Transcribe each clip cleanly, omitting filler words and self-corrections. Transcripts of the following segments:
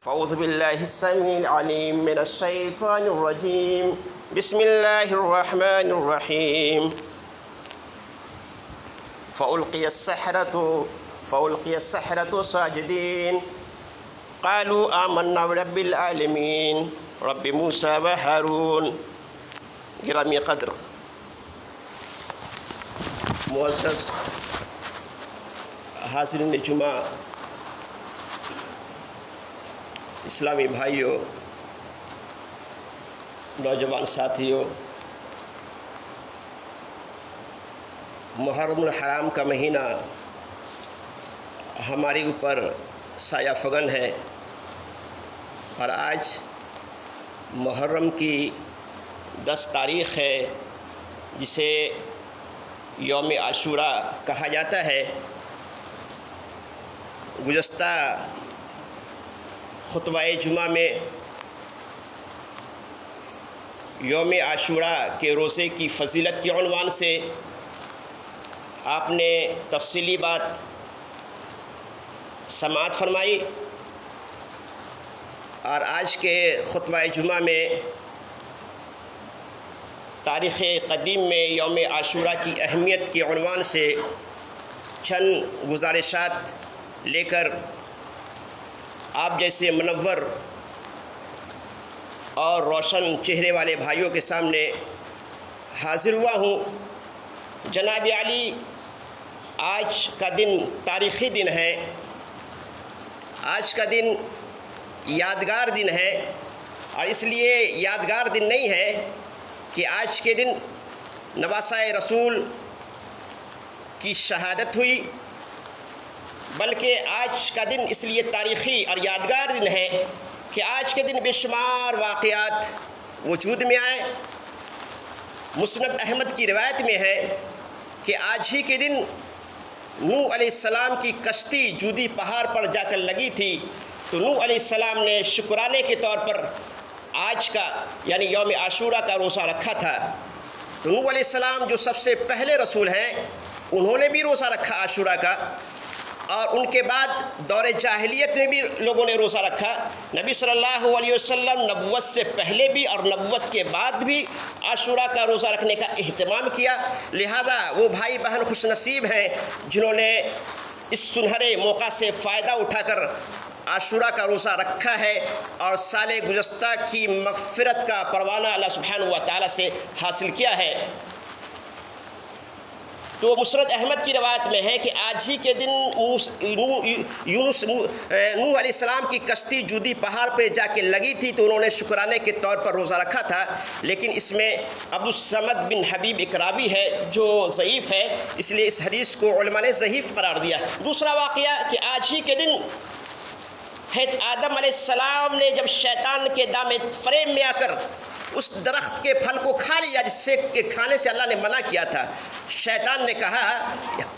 فأعوذ بالله السميع العليم من الشيطان الرجيم بسم الله الرحمن الرحيم فألقي السحرة ساجدين قالوا آمنا برب العالمين رب موسى وهارون. گرامی قدر معزز حاضرین جمعہ، اسلامی بھائیوں، نوجوان ساتھیوں، محرم الحرام کا مہینہ ہمارے اوپر سایہ فگن ہے اور آج محرم کی 10 تاریخ ہے، جسے یوم عاشوراء کہا جاتا ہے۔ گزشتہ خطبہ جمعہ میں یوم عاشوراء کے روزے کی فضیلت کے عنوان سے آپ نے تفصیلی بات سماعت فرمائی، اور آج کے خطبہ جمعہ میں تاریخ قدیم میں یوم عاشوراء کی اہمیت کے عنوان سے چند گزارشات لے کر آپ جیسے منور اور روشن چہرے والے بھائیوں کے سامنے حاضر ہوا ہوں۔ جناب علی، آج کا دن تاریخی دن ہے، آج کا دن یادگار دن ہے، اور اس لیے یادگار دن نہیں ہے کہ آج کے دن نواسۂ رسول کی شہادت ہوئی، بلکہ آج کا دن اس لیے تاریخی اور یادگار دن ہے کہ آج کے دن بے شمار واقعات وجود میں آئے۔ مسند احمد کی روایت میں ہے کہ آج ہی کے دن نوح علیہ السلام کی کشتی جودی پہاڑ پر جا کر لگی تھی، تو نوح علیہ السلام نے شکرانے کے طور پر آج کا یعنی یوم عاشوراء کا روزہ رکھا تھا۔ تو نوح علیہ السلام جو سب سے پہلے رسول ہیں، انہوں نے بھی روزہ رکھا عاشوراء کا، اور ان کے بعد دور جاہلیت میں بھی لوگوں نے روزہ رکھا۔ نبی صلی اللہ علیہ وسلم نبوت سے پہلے بھی اور نبوت کے بعد بھی عاشوراء کا روزہ رکھنے کا اہتمام کیا، لہذا وہ بھائی بہن خوش نصیب ہیں جنہوں نے اس سنہرے موقع سے فائدہ اٹھا کر عاشوراء کا روزہ رکھا ہے اور سال گزشتہ کی مغفرت کا پروانہ اللہ سبحانہ و تعالیٰ سے حاصل کیا ہے۔ تو مسند احمد کی روایت میں ہے کہ آج ہی کے دن نوح علیہ السلام کی کشتی جودی پہاڑ پہ جا کے لگی تھی، تو انہوں نے شکرانے کے طور پر روزہ رکھا تھا، لیکن اس میں عبدالصمد بن حبیب ایک راوی ہے جو ضعیف ہے، اس لیے اس حدیث کو علماء نے ضعیف قرار دیا۔ دوسرا واقعہ کہ آج ہی کے دن آدم علیہ السلام نے جب شیطان کے دام فریب میں آ کر اس درخت کے پھل کو کھا لیا جس سے کہ کھانے سے اللہ نے منع کیا تھا، شیطان نے کہا،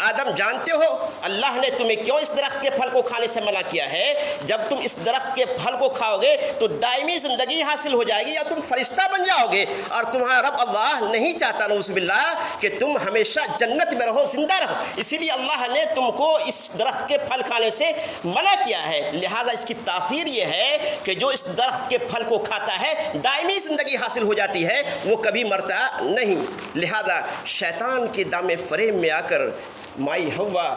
آدم جانتے ہو اللہ نے تمہیں کیوں اس درخت کے پھل کو کھانے سے منع کیا ہے؟ جب تم اس درخت کے پھل کو کھاؤ گے تو دائمی زندگی حاصل ہو جائے گی، یا تم فرشتہ بن جاؤ گے، اور تمہارا رب اللہ نہیں چاہتا نعوذ باللہ کہ تم ہمیشہ جنت میں رہو، زندہ رہو، اسی لیے اللہ نے تم کو اس درخت کے پھل کھانے سے منع کیا ہے۔ لہذا اس کی تاثیر یہ ہے کہ جو اس درخت کے پھل کو کھاتا ہے دائمی زندگی حاصل ہو جاتی ہے، وہ کبھی مرتا نہیں۔ لہذا شیطان کے دام فریب میں آ کر مائی حوا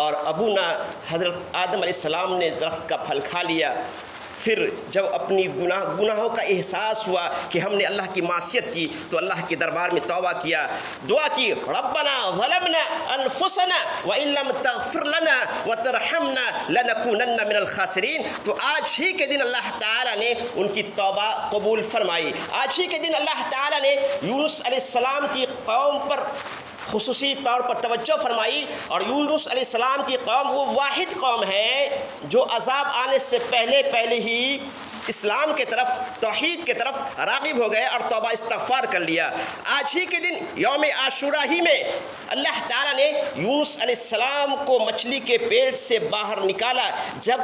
اور ابونا حضرت آدم علیہ السلام نے درخت کا پھل کھا لیا۔ پھر جب اپنی گناہوں کا احساس ہوا کہ ہم نے اللہ کی معصیت کی، تو اللہ کے دربار میں توبہ کیا، دعا کی، ربنا ظلمنا انفسنا وان لم تغفر لنا وترحمنا لنکونن من الخاسرین۔ تو آج ہی کے دن اللہ تعالیٰ نے ان کی توبہ قبول فرمائی۔ آج ہی کے دن اللہ تعالیٰ نے یونس علیہ السلام کی قوم پر خصوصی طور پر توجہ فرمائی، اور یونس علیہ السلام کی قوم وہ واحد قوم ہے جو عذاب آنے سے پہلے ہی اسلام کے طرف، توحید کے طرف راغب ہو گئے اور توبہ استغفار کر لیا۔ آج ہی کے دن یوم عاشوراء ہی میں اللہ تعالیٰ نے یونس علیہ السلام کو مچھلی کے پیٹ سے باہر نکالا۔ جب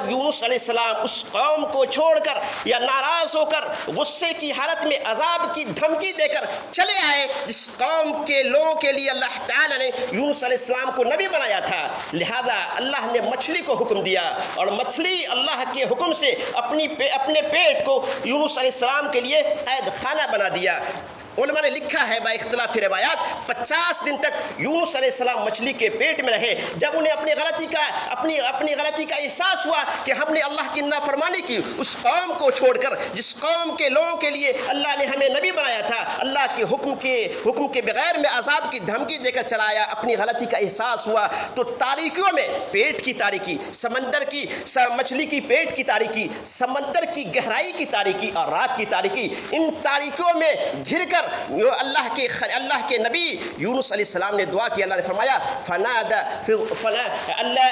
یونس علیہ السلام اس قوم کو چھوڑ کر یا ناراض ہو کر غصے کی حالت میں عذاب کی دھمکی دے کر چلے آئے، جس قوم کے لوگوں کے لیے اللہ تعالیٰ نے یونس علیہ السلام کو نبی بنایا تھا، لہذا اللہ نے مچھلی کو حکم دیا، اور مچھلی اللہ کے حکم سے اپنے پیٹ کو یونس علیہ السلام کے لیے قید خانہ بنا دیا۔ علماء نے لکھا ہے با اختلاف روایات 50 دن تک یونس علیہ السلام مچھلی کے پیٹ میں رہے۔ جب انہیں اپنی غلطی کا احساس ہوا کہ ہم نے اللہ کی نافرمانی کی، اس قوم کو چھوڑ کر جس قوم کے لوگوں کے لیے اللہ نے ہمیں نبی بنایا تھا، اللہ کے حکم کے بغیر میں عذاب کی دھمکی دے کر چلایا، اپنی غلطی کا احساس ہوا تو تاریکیوں میں پیٹ کی تاریکی، مچھلی کی پیٹ کی تاریکی، سمندر کی گہرائی کی تاریکی اور رات کی تاریکی، ان تاریکیوں میں گھر کر اللہ کے نبی یونس علیہ السلام نے دعا کی۔ اللہ نے فرمایا فنادى لا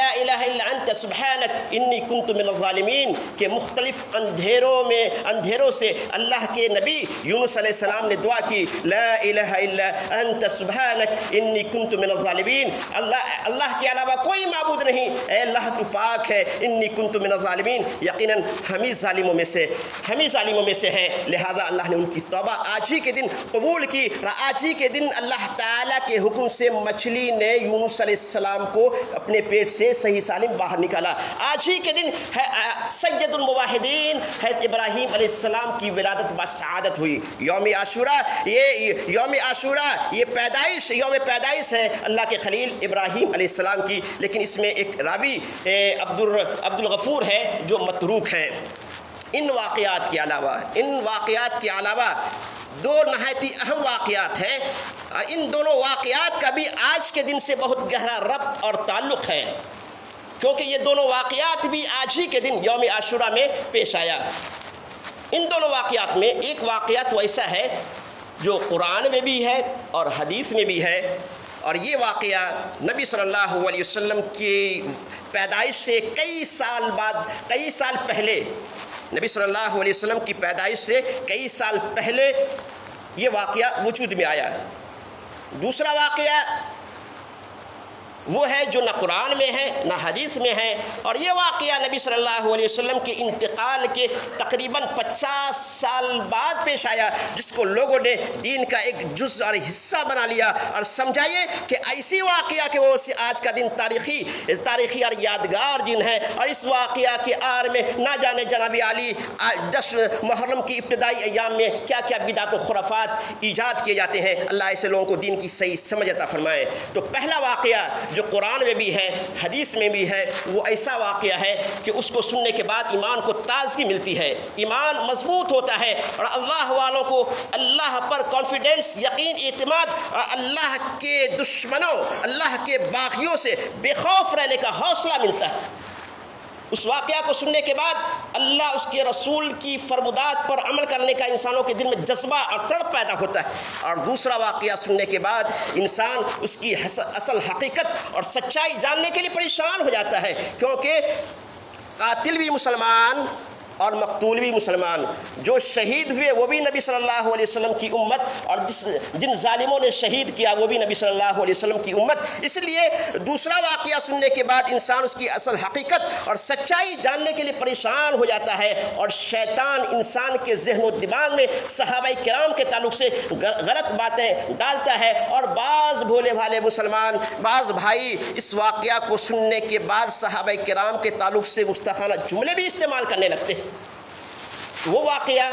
اله الا انت سبحانك انی کنت من الظالمین، کہ مختلف اندھیروں سے اللہ کے نبی یونس علیہ السلام نے دعا کی، لا الہ الا انت سبحانك انی کنت من الظالمین، اللہ کے علاوہ کوئی معبود نہیں، اے اللہ تو پاک ہے، انی کنت من الظالمین، یقیناً ہم ہی ظالموں میں سے ہیں۔ لہذا اللہ نے ان کی توبہ آج ہی کے دن قبول کی، اور آج ہی کے دن اللہ تعالیٰ کے حکم سے مچھلی نے یونس علیہ السلام کو اپنے پیٹ سے صحیح سالم باہر نکالا۔ آج ہی کے دن سید الموحدین حضرت ابراہیم علیہ السلام کی ولادت بسعادت ہوئی۔ یوم عاشورہ یہ یوم پیدائش ہے اللہ کے خلیل ابراہیم علیہ السلام کی، لیکن اس میں ایک راوی عبد الغفور ہے جو متروک ہیں۔ ان واقعات کے علاوہ دو نہایت اہم واقعات ہیں، اور ان دونوں واقعات کا بھی آج کے دن سے بہت گہرا ربط اور تعلق ہے، کیونکہ یہ دونوں واقعات بھی آج ہی کے دن یوم عاشورہ میں پیش آیا۔ ان دونوں واقعات میں ایک واقعہ تو ایسا ہے جو قرآن میں بھی ہے اور حدیث میں بھی ہے، اور یہ واقعہ نبی صلی اللہ علیہ وسلم کی پیدائش سے کئی سال پہلے، نبی صلی اللہ علیہ وسلم کی پیدائش سے کئی سال پہلے یہ واقعہ وجود میں آیا ہے۔ دوسرا واقعہ وہ ہے جو نہ قرآن میں ہے نہ حدیث میں ہے، اور یہ واقعہ نبی صلی اللہ علیہ وسلم کے انتقال کے تقریباً 50 سال بعد پیش آیا، جس کو لوگوں نے دین کا ایک جز اور حصہ بنا لیا، اور سمجھائیے کہ ایسی واقعہ کہ وہ آج کا دن تاریخی اور یادگار دن ہے، اور اس واقعہ کے آر میں نہ جانے جناب علی 10 محرم کی ابتدائی ایام میں کیا کیا بدعت و خرافات ایجاد کیے جاتے ہیں۔ اللہ ایسے لوگوں کو دین کی صحیح سمجھ عطا فرمائے۔ تو پہلا واقعہ جو قرآن میں بھی ہے حدیث میں بھی ہے، وہ ایسا واقعہ ہے کہ اس کو سننے کے بعد ایمان کو تازگی ملتی ہے، ایمان مضبوط ہوتا ہے، اور اللہ والوں کو اللہ پر کانفیڈنس، یقین، اعتماد، اور اللہ کے دشمنوں، اللہ کے باغیوں سے بے خوف رہنے کا حوصلہ ملتا ہے۔ اس واقعہ کو سننے کے بعد اللہ اس کے رسول کی فرمودات پر عمل کرنے کا انسانوں کے دل میں جذبہ اور تڑپ پیدا ہوتا ہے، اور دوسرا واقعہ سننے کے بعد انسان اس کی اصل حقیقت اور سچائی جاننے کے لیے پریشان ہو جاتا ہے، کیونکہ قاتل بھی مسلمان اور مقتول بھی مسلمان، جو شہید ہوئے وہ بھی نبی صلی اللہ علیہ وسلم کی امت، اور جن ظالموں نے شہید کیا وہ بھی نبی صلی اللہ علیہ وسلم کی امت۔ اس لیے دوسرا واقعہ سننے کے بعد انسان اس کی اصل حقیقت اور سچائی جاننے کے لیے پریشان ہو جاتا ہے، اور شیطان انسان کے ذہن و دماغ میں صحابہ کرام کے تعلق سے غلط باتیں ڈالتا ہے، اور بعض بھولے بھالے مسلمان، بعض بھائی اس واقعہ کو سننے کے بعد صحابہ کرام کے تعلق سے گستاخانہ جملے بھی استعمال کرنے لگتے ہیں۔ وہ واقعہ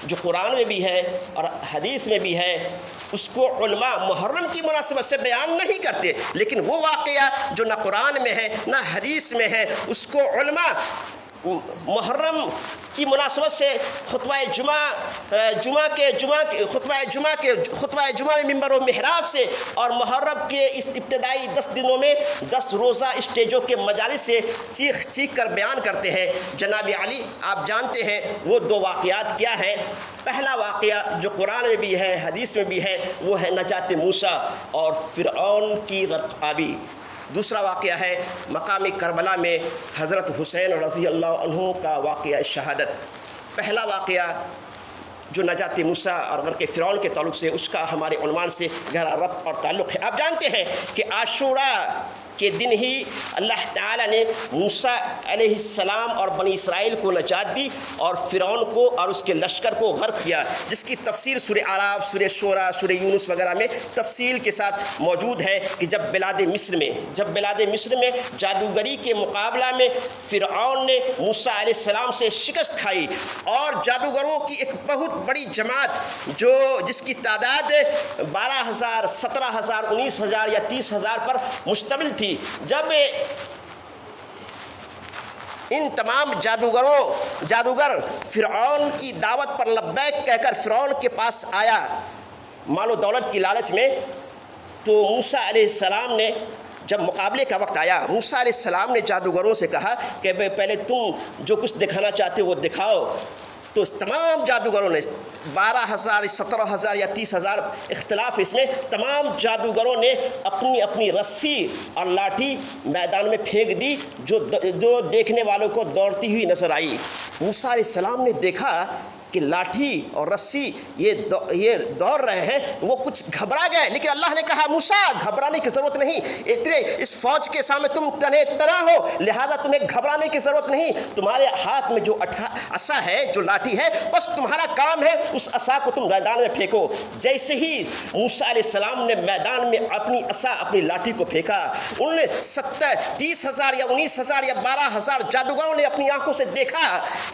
جو قرآن میں بھی ہے اور حدیث میں بھی ہے، اس کو علماء محرم کی مناسبت سے بیان نہیں کرتے، لیکن وہ واقعہ جو نہ قرآن میں ہے نہ حدیث میں ہے، اس کو علماء محرم کی مناسبت سے خطبہ جمعہ میں منبر و محراب سے، اور محرم کے اس ابتدائی 10 دنوں میں 10 روزہ اسٹیجوں کے مجالس سے چیخ کر بیان کرتے ہیں۔ جناب علی آپ جانتے ہیں وہ دو واقعات کیا ہیں۔ پہلا واقعہ جو قرآن میں بھی ہے حدیث میں بھی ہے وہ ہے نجات موسیٰ اور فرعون کی غرقابی۔ دوسرا واقعہ ہے مقام کربلا میں حضرت حسین رضی اللہ عنہ کا واقعہ شہادت۔ پہلا واقعہ جو نجات موسیٰ اور غرق فرعون کے تعلق سے، اس کا ہمارے عنوان سے گہرا ربط اور تعلق ہے۔ آپ جانتے ہیں کہ عاشورہ کے دن ہی اللہ تعالیٰ نے موسیٰ علیہ السلام اور بنی اسرائیل کو نجات دی اور فرعون کو اور اس کے لشکر کو غرق کیا، جس کی تفسیر سورہ اعراف، سورہ شعراء، سورہ یونس وغیرہ میں تفصیل کے ساتھ موجود ہے کہ جب بلاد مصر میں جادوگری کے مقابلہ میں فرعون نے موسیٰ علیہ السلام سے شکست کھائی اور جادوگروں کی ایک بہت بڑی جماعت جس کی تعداد 12,000، 17,000، 19,000 یا 30,000 پر مشتمل تھی، جب ان تمام جادوگر فرعون کی دعوت پر لبیک کہہ کر فرعون کے پاس آیا مال و دولت کی لالچ میں، تو موسیٰ علیہ السلام نے جب مقابلے کا وقت آیا، موسیٰ علیہ السلام نے جادوگروں سے کہا کہ پہلے تم جو کچھ دکھانا چاہتے ہو وہ دکھاؤ۔ تو تمام جادوگروں نے 12,000، 17,000 یا 30,000 اختلاف اس میں، تمام جادوگروں نے اپنی اپنی رسی اور لاٹھی میدان میں پھینک دی جو دیکھنے والوں کو دوڑتی ہوئی نظر آئی۔ موسیٰ علیہ السلام نے دیکھا کہ لاٹھی اور رسی یہ دوڑ رہے ہیں تو وہ کچھ گھبرا گئے، لیکن اللہ نے کہا موسیٰ گھبرانے کی ضرورت نہیں، اتنے اس فوج کے سامنے تم تنہا ہو، لہذا تمہیں گھبرانے کی ضرورت نہیں، تمہارے ہاتھ میں جو عصا ہے، جو لاٹھی ہے، بس تمہارا کام ہے اس عصا کو تم میدان میں پھینکو۔ جیسے ہی موسیٰ علیہ السلام نے میدان میں اپنی عصا، اپنی لاٹھی کو پھینکا، انہوں نے 30,000 یا 19,000 یا 12,000 جادوگروں نے اپنی آنکھوں سے دیکھا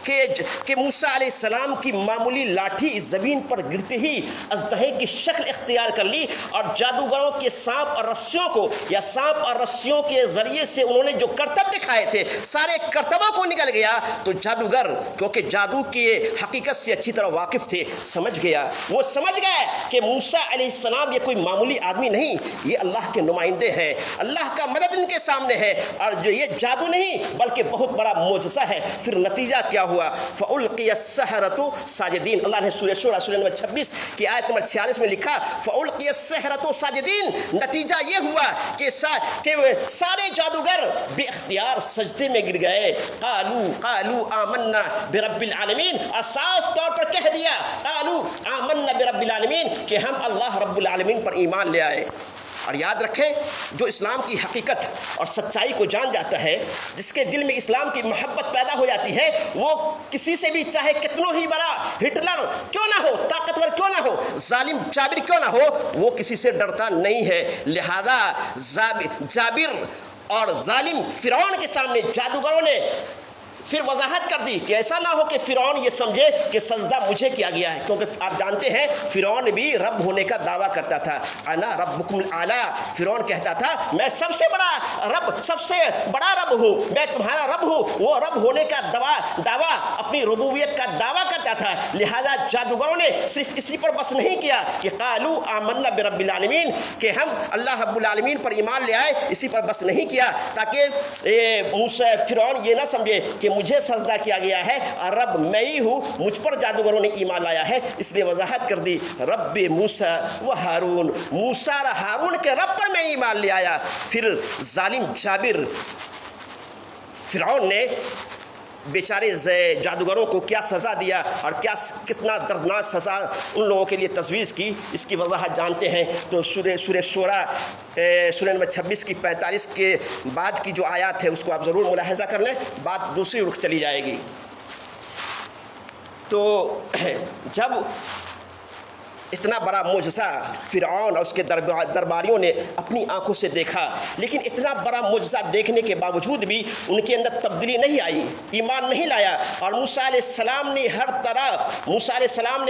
کہ موسیٰ علیہ السلام کی معمولی لاٹھی زمین پر گرتے ہی اژدہے کی شکل اختیار کر لی، اور جادوگروں کے سانپ اور رسیوں کو یا سانپ اور رسیوں کے ذریعے سے انہوں نے جو کرتب دکھائے تھے سارے کرتبوں کو نکل گیا۔ تو جادوگر کیونکہ جادو کی حقیقت سے اچھی طرح واقف تھے، سمجھ گئے کہ موسیٰ علیہ السلام یہ کوئی معمولی آدمی نہیں، یہ اللہ کے نمائندے ہیں، اللہ کا مدد ان کے سامنے ہے، اور جو یہ جادو نہیں بلکہ بہت بڑا معجزہ ہے۔ پھر نتیجہ کیا ہوا؟ فَأُلْقِيَ السَّحَرَةُ ساجدین، اللہ نے سورہ شعراء سورہ نمبر 26 کی آیت نمبر 46 میں لکھا فَأُلْقِيَ السَّحَرَةُ ساجدین، نتیجہ یہ ہوا کہ سارے جادوگر بے اختیار سجدے میں گر گئے۔ قالوا آمنا برب العالمین، اور صاف طور پر کہہ دیا قالوا آمنا برب العالمین کہ ہم اللہ رب العالمین پر ایمان لے آئے۔ اور یاد رکھیں، جو اسلام کی حقیقت اور سچائی کو جان جاتا ہے، جس کے دل میں اسلام کی محبت پیدا ہو جاتی ہے، وہ کسی سے بھی چاہے کتنا ہی بڑا ہٹلر کیوں نہ ہو، طاقتور کیوں نہ ہو، ظالم جابر کیوں نہ ہو، وہ کسی سے ڈرتا نہیں ہے۔ لہذا جابر اور ظالم فرعون کے سامنے جادوگروں نے پھر وضاحت کر دی کہ ایسا نہ ہو کہ فرعون یہ سمجھے کہ سجدہ مجھے کیا گیا ہے، کیونکہ آپ جانتے ہیں فرعون بھی رب ہونے کا دعویٰ کرتا تھا۔ انا ربکم الاعلی، فرعون کہتا تھا میں سب سے بڑا رب ہوں، میں تمہارا رب ہوں۔ وہ رب ہونے کا دعویٰ، اپنی ربوبیت کا دعویٰ کرتا تھا۔ لہذا جادوگروں نے صرف اسی پر بس نہیں کیا کہ قالوا آمنا برب العالمین کہ ہم اللہ رب العالمین پر ایمان لے آئے، اسی پر بس نہیں کیا تاکہ فرعون یہ نہ سمجھے کہ مجھے سجدہ کیا گیا ہے اور رب میں ہی ہوں، مجھ پر جادوگروں نے ایمان لایا ہے۔ اس لیے وضاحت کر دی رب موسیٰ و ہارون، موسیٰ اور ہارون کے رب پر میں ایمان لے آیا۔ پھر ظالم جابر فرعون نے بیچارے جادوگروں کو کیا سزا دیا اور کتنا دردناک سزا ان لوگوں کے لیے تجویز کی، اس کی وضاحت جانتے ہیں تو سورہ شعراء سورہ نمبر 26 کی 45 کے بعد کی جو آیات ہے اس کو آپ ضرور ملاحظہ کر لیں، بات دوسری رخ چلی جائے گی۔ تو جب اتنا بڑا معجزہ فرعون اور اس کے درباریوں نے اپنی آنکھوں سے دیکھا، لیکن اتنا بڑا معجزہ دیکھنے کے باوجود بھی ان کے اندر تبدیلی نہیں آئی، ایمان نہیں لایا، اور موسیٰ علیہ السلام نے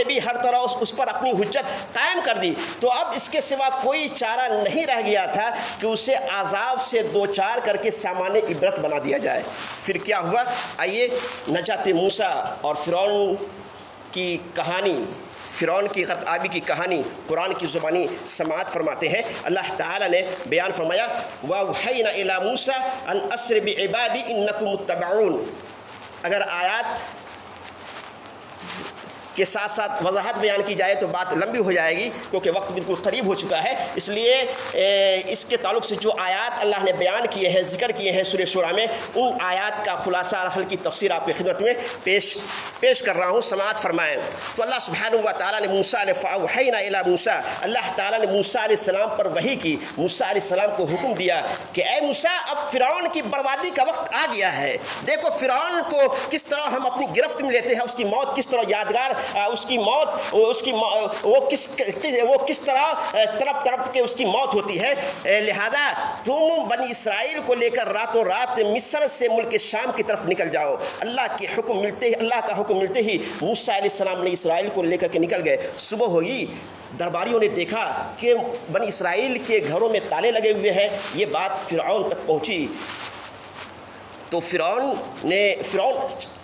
بھی ہر طرح اس پر اپنی حجت قائم کر دی۔ تو اب اس کے سوا کوئی چارہ نہیں رہ گیا تھا کہ اسے عذاب سے دوچار کر کے سامان عبرت بنا دیا جائے۔ پھر کیا ہوا؟ آئیے نجات موسیٰ اور فرعون کی کہانی، فرعون کی غرق آبی کی کہانی قرآن کی زبانی سماعت فرماتے ہیں۔ اللہ تعالیٰ نے بیان فرمایا وَأَوْحَيْنَا إِلَى مُوسَىٰ أَنْ أَسْرِ بِعِبَادِي إِنَّكُمْ مُتَّبَعُونَ۔ اگر آیات کے ساتھ ساتھ وضاحت بیان کی جائے تو بات لمبی ہو جائے گی، کیونکہ وقت بالکل قریب ہو چکا ہے. اس لیے اس کے تعلق سے جو آیات اللہ نے بیان کیے ہیں، ذکر کیے ہیں سورہ شورى میں، ان آیات کا خلاصہ اور ہلکی تفسیر آپ کی خدمت میں پیش کر رہا ہوں. سماعت فرمائیں. تو اللہ سبحانہ و تعالیٰ نے موسیٰ علیہ فَأَوْحَيْنَا إِلَىٰ موسیٰ، اللہ تعالیٰ نے موسیٰ علیہ السلام پر وحی کی، موسیٰ علیہ السلام کو حکم دیا کہ اے موسیٰ اب فرعون کی بربادی کا وقت آ گیا ہے. دیکھو فرعون کو کس طرح ہم اپنی گرفت میں لیتے ہیں، اس کی موت کس طرح یادگار، اس کی موت وہ کس طرح تڑپ تڑپ کے اس کی موت ہوتی ہے. لہذا تم بنی اسرائیل کو لے کر راتوں رات مصر سے ملک شام کی طرف نکل جاؤ. اللہ کا حکم ملتے ہی موسیٰ علیہ السلام نے اسرائیل کو لے کر کے نکل گئے. صبح ہوئی، درباریوں نے دیکھا کہ بنی اسرائیل کے گھروں میں تالے لگے ہوئے ہیں. یہ بات فرعون تک پہنچی تو فرعون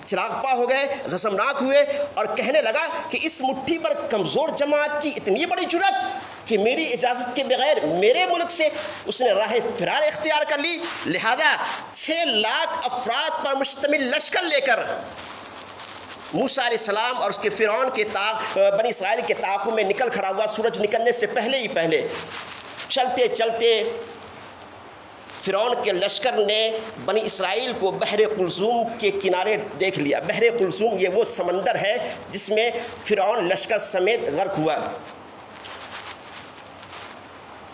چراغ پا ہو گئے، غضبناک ہوئے اور کہنے لگا کہ اس مٹھی پر کمزور جماعت کی اتنی بڑی جرأت کہ میری اجازت کے بغیر میرے ملک سے اس نے راہ فرار اختیار کر لی. لہذا 6 لاکھ افراد پر مشتمل لشکر لے کر موسیٰ علیہ السلام اور اس کے فرعون کے بنی اسرائیل کے تعاقب میں نکل کھڑا ہوا. سورج نکلنے سے پہلے چلتے چلتے فرعون کے لشکر نے بنی اسرائیل کو بحر قلزم کے کنارے دیکھ لیا. بحر قلزم یہ وہ سمندر ہے جس میں فرعون لشکر سمیت غرق ہوا.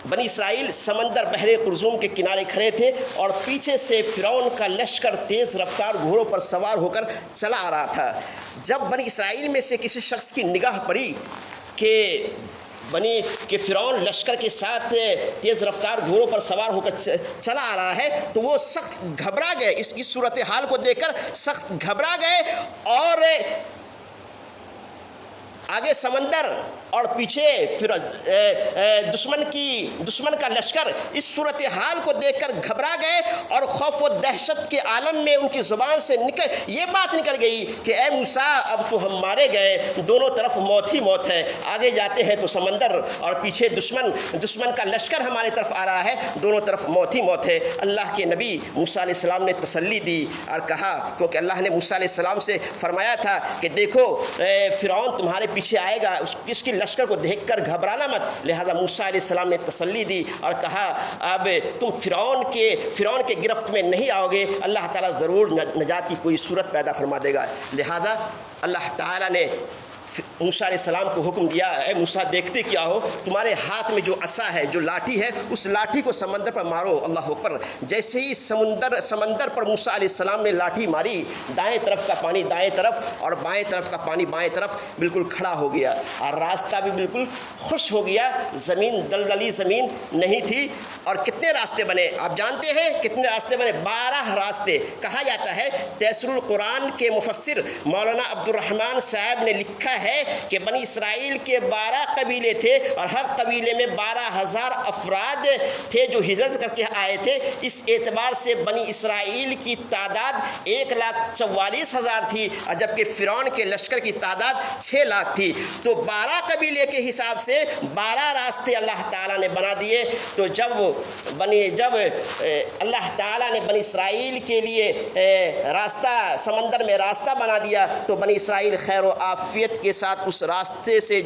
بنی اسرائیل سمندر بحر قلزم کے کنارے کھڑے تھے اور پیچھے سے فرعون کا لشکر تیز رفتار گھوڑوں پر سوار ہو کر چلا آ رہا تھا. جب بنی اسرائیل میں سے کسی شخص کی نگاہ پڑی کہ فرعون لشکر کے ساتھ تیز رفتار گھوڑوں پر سوار ہو کر چلا آ رہا ہے تو وہ سخت گھبرا گئے. اس صورتحال کو دیکھ کر سخت گھبرا گئے اور آگے سمندر اور پیچھے دشمن کا لشکر اس صورتحال کو دیکھ کر گھبرا گئے اور خوف و دہشت کے عالم میں ان کی زبان سے یہ بات نکل گئی کہ اے موسیٰ اب تو ہم مارے گئے، دونوں طرف موت ہی موت ہے. آگے جاتے ہیں تو سمندر اور پیچھے دشمن کا لشکر ہمارے طرف آ رہا ہے، دونوں طرف موت ہی موت ہے. اللہ کے نبی موسیٰ علیہ السلام نے تسلی دی اور کہا، کیونکہ اللہ نے موسیٰ علیہ السلام سے فرمایا تھا کہ دیکھو فرعون تمہارے پیچھے آئے گا، اس کی لشکر کو دیکھ کر گھبرانا مت. لہذا موسیٰ علیہ السلام نے تسلی دی اور کہا اب تم فرعون کے گرفت میں نہیں آؤ گے، اللہ تعالیٰ ضرور نجات کی کوئی صورت پیدا فرما دے گا. لہذا اللہ تعالیٰ نے موسیٰ علیہ السلام کو حکم دیا، اے موسیٰ دیکھتے کیا ہو، تمہارے ہاتھ میں جو عصا ہے، جو لاٹھی ہے، اس لاٹھی کو سمندر پر مارو. اللہ اکبر. جیسے ہی سمندر پر موسیٰ علیہ السلام نے لاٹھی ماری، دائیں طرف کا پانی دائیں طرف اور بائیں طرف کا پانی بائیں طرف بالکل کھڑا ہو گیا اور راستہ بھی بالکل خوش ہو گیا. زمین دلدلی زمین نہیں تھی. اور کتنے راستے بنے آپ جانتے ہیں؟ کتنے راستے بنے؟ 12 راستے. کہا جاتا ہے تیسر القرآن کے مفسر مولانا عبد الرحمن صاحب نے لکھا ہے کہ بنی اسرائیل کے 12 قبیلے تھے اور ہر قبیلے میں 12,000 افراد تھے جو ہجرت کر کے آئے تھے. اس اعتبار سے بنی اسرائیل کی تعداد 1,44,000 تھی اور جبکہ فرعون کے لشکر کی تعداد 6 لاکھ تھی. تو 12 قبیلے کے حساب سے 12 راستے اللہ تعالیٰ نے بنا دیے. تو جب اللہ تعالیٰ نے بنی اسرائیل کے لیے سمندر میں راستہ بنا دیا تو بنی اسرائیل خیر و عافیت کے ساتھ اس راستے سے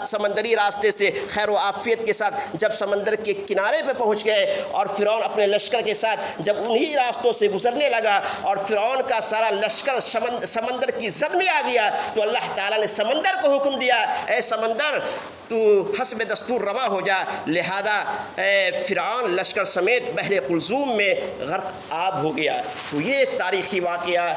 سمندری راستے سے خیر و عافیت کے ساتھ جب سمندر کے کنارے پہ پہنچ گئے اور فرعون اپنے لشکر کے ساتھ جب انہی راستوں سے گزرنے لگا اور فرعون کا سارا لشکر سمندر کی زد میں آ گیا تو اللہ تعالیٰ نے سمندر کو حکم دیا، اے سمندر تو حسب دستور رواں ہو جا. لہذا فرعون لشکر سمیت بحر قلزم میں غرق آب ہو گیا. تو یہ تاریخی واقعہ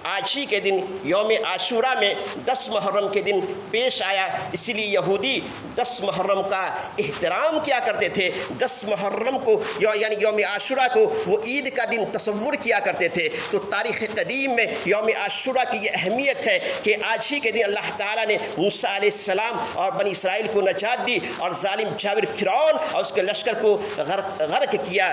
آج ہی کے دن یوم عاشورہ میں 10 محرم کے دن پیش آیا. اسی لیے یہودی 10 محرم کا احترام کیا کرتے تھے. 10 محرم کو یعنی یوم عاشورہ کو وہ عید کا دن تصور کیا کرتے تھے. تو تاریخ قدیم میں یوم عاشورہ کی یہ اہمیت ہے کہ آج ہی کے دن اللہ تعالیٰ نے موسیٰ علیہ السلام اور بنی اسرائیل کو نجات دی اور ظالم جابر فرعون اور اس کے لشکر کو غرق کیا.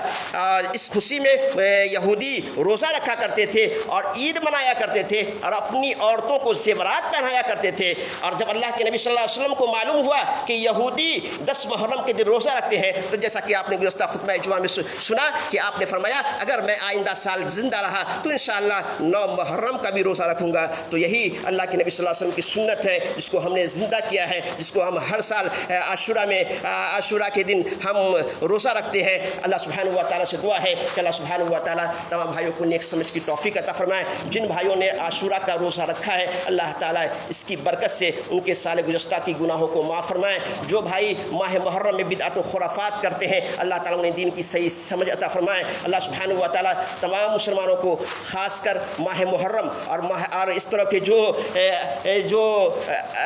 اس خوشی میں یہودی روزہ رکھا کرتے تھے اور عید منایا کرتے کرتے تھے اور اپنی عورتوں کو زیورات پہنایا کرتے تھے. اور جب اللہ کے نبی صلی اللہ علیہ وسلم کو معلوم ہوا کہ یہودی 10 محرم کے دن روزہ رکھتے ہیں تو جیسا کہ آپ نے گزشتہ خطبہ جمعہ میں سنا کہ آپ نے فرمایا اگر میں آئندہ سال زندہ رہا تو انشاءاللہ 9 محرم کا بھی روزہ رکھوں گا. تو یہی اللہ کے نبی صلی اللہ علیہ وسلم کی سنت ہے جس کو ہم نے زندہ کیا ہے, جس کو ہم ہر سال عاشورہ کے دن ہم روزہ رکھتے ہیں. اللہ سبحانہ و تعالیٰ سے دعا ہے کہ اللہ سبحانہ و تعالیٰ تمام بھائیوں کو نیک سمجھ کی توفیق عطا فرمائے. جن بھائیوں نے عاشورہ کا روزہ رکھا ہے اللہ تعالیٰ اس کی برکت سے ان کے سال گزشتہ کی گناہوں کو معاف فرمائے. جو بھائی ماہ محرم میں بدعت و خرافات کرتے ہیں اللہ تعالیٰ انہیں دین کی صحیح سمجھ عطا فرمائے. اللہ سبحانہ و تعالیٰ تمام مسلمانوں کو خاص کر ماہ محرم اور اس طرح کے جو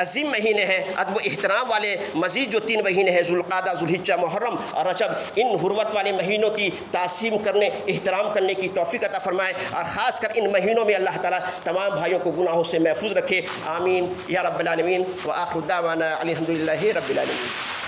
عظیم مہینے ہیں ادب و احترام والے مزید جو 3 مہینے ہیں ذوالقعدہ, ذوالحجہ, محرم اور رجب, ان حرمت والے مہینوں کی تعظیم کرنے احترام کرنے کی توفیق عطا فرمائے. اور خاص کر ان مہینوں میں اللہ تعالیٰ تمام بھائیوں کو گناہوں سے محفوظ رکھے. آمین یا رب العالمین. وآخر دعوانا الحمدللہ رب العالمین.